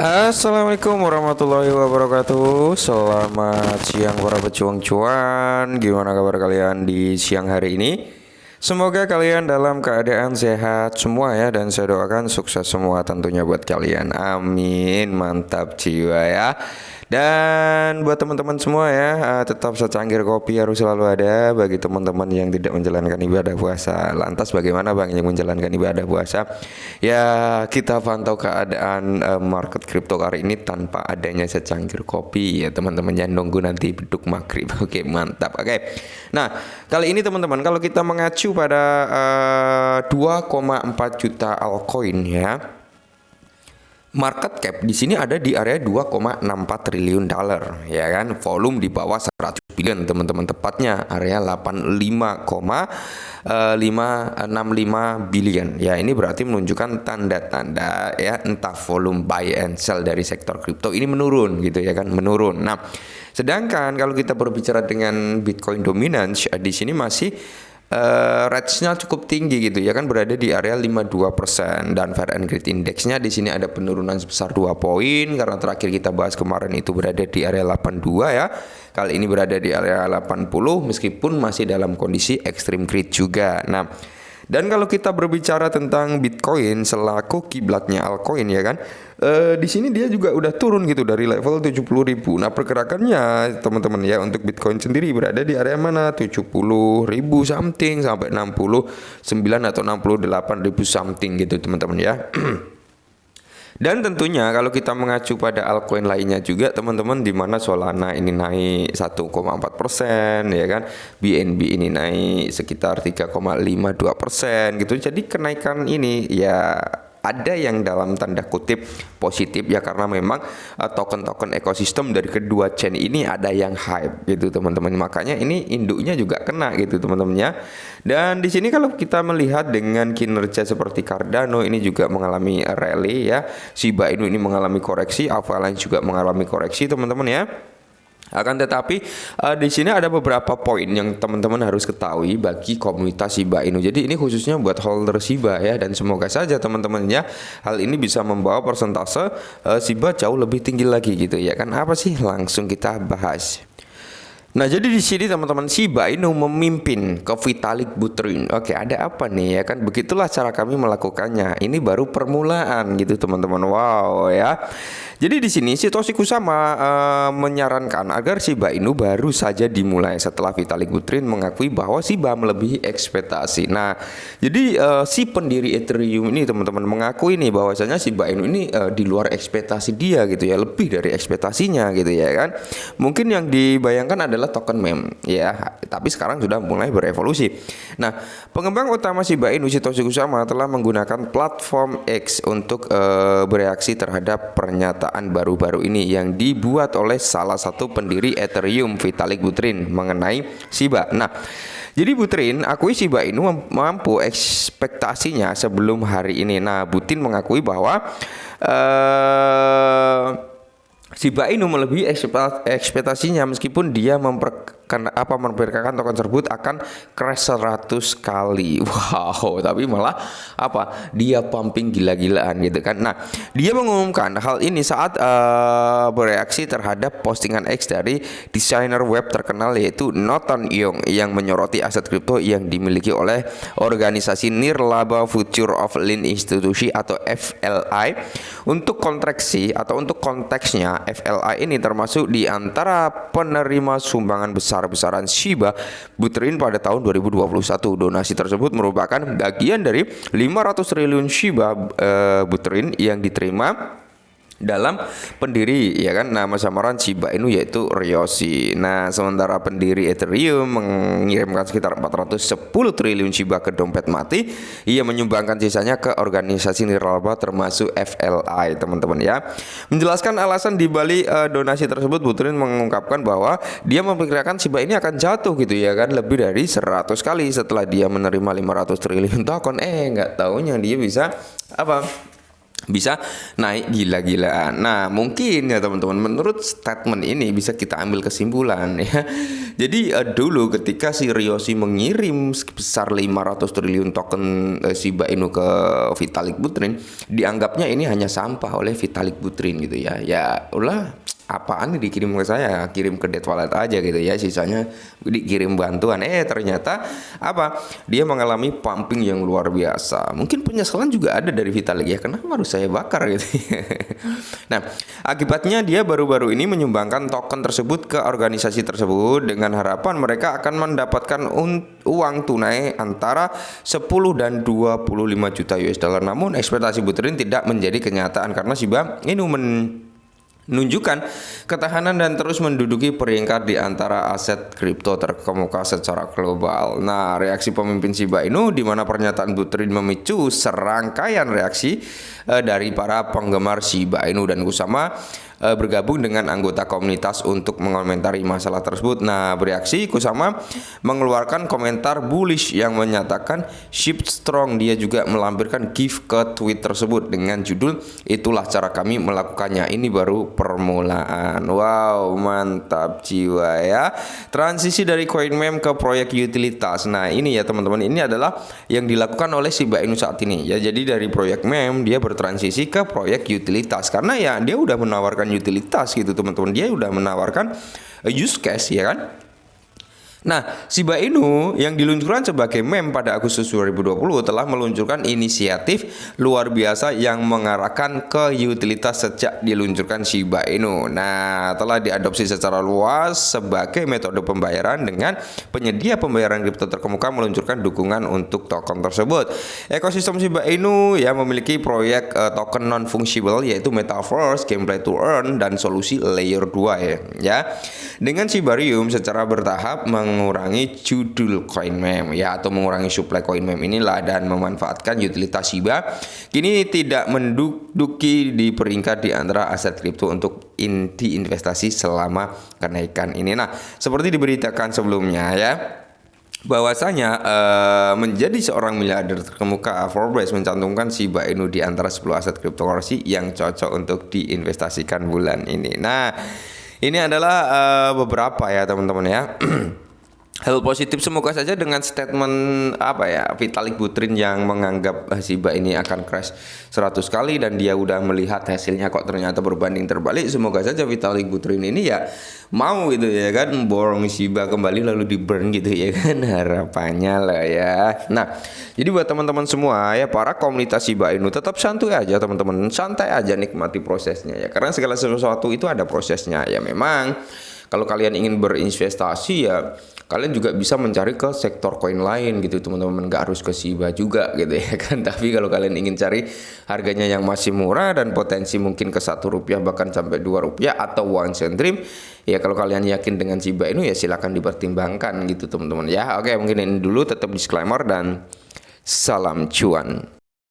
Assalamualaikum warahmatullahi wabarakatuh. Selamat siang para pejuang cuan. Gimana kabar kalian di siang hari ini? Semoga kalian dalam keadaan sehat semua ya, dan saya doakan sukses semua tentunya buat kalian. Amin. Mantap jiwa ya. Dan buat teman-teman semua ya, tetap secangkir kopi harus selalu ada bagi teman-teman yang tidak menjalankan ibadah puasa. Lantas bagaimana Bang yang menjalankan ibadah puasa? Ya, kita pantau keadaan market kripto hari ini tanpa adanya secangkir kopi ya teman-teman, jangan nunggu nanti beduk maghrib. Oke, mantap. Oke. Nah, kali ini teman-teman kalau kita mengacu pada 2,4 juta altcoin ya. Market cap di sini ada di area 2,64 triliun dolar ya kan, volume di bawah 100 billion teman-teman, tepatnya area 85,565 billion ya. Ini berarti menunjukkan tanda-tanda ya, entah volume buy and sell dari sektor kripto ini menurun gitu ya kan, menurun. Nah, sedangkan kalau kita berbicara dengan Bitcoin dominance di sini masih range-nya cukup tinggi gitu ya kan, berada di area 52%, dan Fair and Greed Index-nya di sini ada penurunan sebesar 2 poin karena terakhir kita bahas kemarin itu berada di area 82 ya. Kali ini berada di area 80 meskipun masih dalam kondisi extreme greed juga. Nah, dan kalau kita berbicara tentang Bitcoin selaku kiblatnya altcoin ya kan, di sini dia juga udah turun gitu dari level 70.000. Nah, pergerakannya teman-teman ya untuk Bitcoin sendiri berada di area mana? 70.000 something sampai 69 atau 68.000 something gitu teman-teman ya. Dan tentunya kalau kita mengacu pada altcoin lainnya juga teman-teman, di mana Solana ini naik 1,4% ya kan, BNB ini naik sekitar 3,52% gitu. Jadi kenaikan ini ya ada yang dalam tanda kutip positif ya, karena memang token-token ekosistem dari kedua chain ini ada yang hype gitu teman-teman. Makanya ini induknya juga kena gitu teman-teman ya. Dan di sini kalau kita melihat dengan kinerja seperti Cardano ini juga mengalami rally ya, Shiba Inu ini mengalami koreksi, Avalanche juga mengalami koreksi teman-teman ya. Akan tetapi di sini ada beberapa poin yang teman-teman harus ketahui bagi komunitas Shiba Inu. Jadi ini khususnya buat holder Shiba ya, dan semoga saja teman-temannya hal ini bisa membawa persentase Shiba jauh lebih tinggi lagi gitu ya kan. Apa sih? Langsung kita bahas. Nah, jadi di sini teman-teman, Shiba Inu memimpin ke Vitalik Buterin. Oke, ada apa nih ya kan? Begitulah cara kami melakukannya. Ini baru permulaan gitu teman-teman. Wow ya. Jadi di sini Satoshi Kusama menyarankan agar Shiba Inu baru saja dimulai setelah Vitalik Buterin mengakui bahwa Shiba melebihi ekspektasi. Nah, jadi si pendiri Ethereum ini teman-teman mengakui nih bahwasanya Shiba Inu ini di luar ekspektasi dia gitu ya, lebih dari ekspektasinya gitu ya kan. Mungkin yang dibayangkan adalah token meme ya, tapi sekarang sudah mulai berevolusi. Nah, pengembang utama Shiba Inu Satoshi Kusama telah menggunakan platform X untuk bereaksi terhadap pernyataan baru-baru ini yang dibuat oleh salah satu pendiri Ethereum Vitalik Buterin mengenai Shiba. Nah, jadi Buterin akui Shiba Inu mampu ekspektasinya sebelum hari ini. Nah, Buterin mengakui bahwa Shiba Inu melebihi ekspektasinya meskipun dia memperkirakan token tersebut akan crash 100 kali. Wow, tapi malah dia pumping gila-gilaan gitu kan. Nah, dia mengumumkan hal ini saat bereaksi terhadap postingan X dari desainer web terkenal yaitu Nathan Young yang menyoroti aset kripto yang dimiliki oleh organisasi Nirlaba Future of Lean Institution atau FLI. Untuk konteksnya FLI ini termasuk di antara penerima sumbangan besar-besaran Shiba Buterin pada tahun 2021. Donasi tersebut merupakan bagian dari 500 triliun Shiba Buterin yang diterima dalam pendiri ya kan nama samaran Shiba Inu yaitu Ryoshi. Nah, sementara pendiri Ethereum mengirimkan sekitar 410 triliun Shiba ke dompet mati, ia menyumbangkan sisanya ke organisasi nirlaba termasuk FLI teman-teman ya. Menjelaskan alasan di balik donasi tersebut, Buterin mengungkapkan bahwa dia memperkirakan Shiba ini akan jatuh gitu ya kan lebih dari 100 kali setelah dia menerima 500 triliun token. Nggak taunya dia bisa bisa naik gila-gilaan. Nah, mungkin ya teman-teman, menurut statement ini bisa kita ambil kesimpulan ya. Jadi dulu ketika si Ryoshi mengirim sebesar 500 triliun token Shiba Inu ke Vitalik Buterin, dianggapnya ini hanya sampah oleh Vitalik Buterin gitu ya. Ya, ulah apaan nih dikirim ke saya, kirim ke Dead Wallet aja gitu ya, sisanya dikirim bantuan. Ternyata apa, dia mengalami pumping yang luar biasa. Mungkin penyesalan juga ada dari Vitalik ya, kenapa harus saya bakar gitu. Nah, akibatnya dia baru-baru ini menyumbangkan token tersebut ke organisasi tersebut dengan harapan mereka akan mendapatkan uang tunai antara 10 dan 25 juta US dollar. Namun ekspektasi Buterin tidak menjadi kenyataan karena Shiba Inu menunjukkan ketahanan dan terus menduduki peringkat di antara aset kripto terkemuka secara global. Nah, reaksi pemimpin Shiba Inu di mana pernyataan Buterin memicu serangkaian reaksi dari para penggemar Shiba Inu, dan Kusama bergabung dengan anggota komunitas untuk mengomentari masalah tersebut. Nah, bereaksi, Kusama mengeluarkan komentar bullish yang menyatakan shift strong. Dia juga melampirkan GIF ke tweet tersebut dengan judul "Itulah cara kami melakukannya. Ini baru permulaan." Wow, mantap jiwa ya. Transisi dari coin meme ke proyek utilitas. Nah, ini ya teman-teman, ini adalah yang dilakukan oleh Shiba Inu saat ini ya. Jadi dari proyek meme dia bertransisi ke proyek utilitas karena ya dia udah menawarkan utilitas gitu teman-teman, dia udah menawarkan use case ya kan. Nah, Shiba Inu yang diluncurkan sebagai meme pada Agustus 2020 telah meluncurkan inisiatif luar biasa yang mengarahkan ke utilitas sejak diluncurkan Shiba Inu. Nah, telah diadopsi secara luas sebagai metode pembayaran dengan penyedia pembayaran kripto terkemuka meluncurkan dukungan untuk token tersebut. Ekosistem Shiba Inu ya memiliki proyek token non-fungible yaitu Metaverse, Gameplay to Earn, dan solusi layer 2 ya. Dengan Shibarium secara bertahap mengurangi judul coin meme ya, atau mengurangi supply coin meme inilah, dan memanfaatkan utilitas Shiba kini tidak menduduki di peringkat di antara aset kripto untuk diinvestasi selama kenaikan ini. Nah, seperti diberitakan sebelumnya ya, bahwasanya menjadi seorang miliarder terkemuka, Forbes mencantumkan Shiba Inu di antara 10 aset cryptocurrency yang cocok untuk diinvestasikan bulan ini. Nah, ini adalah beberapa ya teman-teman ya. Hal positif semoga saja dengan statement apa ya, Vitalik Buterin yang menganggap Shiba ini akan crash 100 kali dan dia udah melihat hasilnya kok ternyata berbanding terbalik. Semoga saja Vitalik Buterin ini ya mau gitu ya kan, borong Shiba kembali lalu di burn gitu ya kan, harapannya lah ya. Nah, jadi buat teman-teman semua ya, para komunitas Shiba Inu tetap santuy aja teman-teman, santai aja nikmati prosesnya ya, karena segala sesuatu itu ada prosesnya ya. Memang kalau kalian ingin berinvestasi ya kalian juga bisa mencari ke sektor koin lain gitu teman-teman, nggak harus ke Shiba juga gitu ya kan. Tapi kalau kalian ingin cari harganya yang masih murah dan potensi mungkin ke Rp1 bahkan sampai Rp2 atau one cent dream ya, kalau kalian yakin dengan Shiba Inu ya silakan dipertimbangkan gitu teman-teman ya. Oke, mungkin ini dulu, tetap disclaimer dan salam cuan.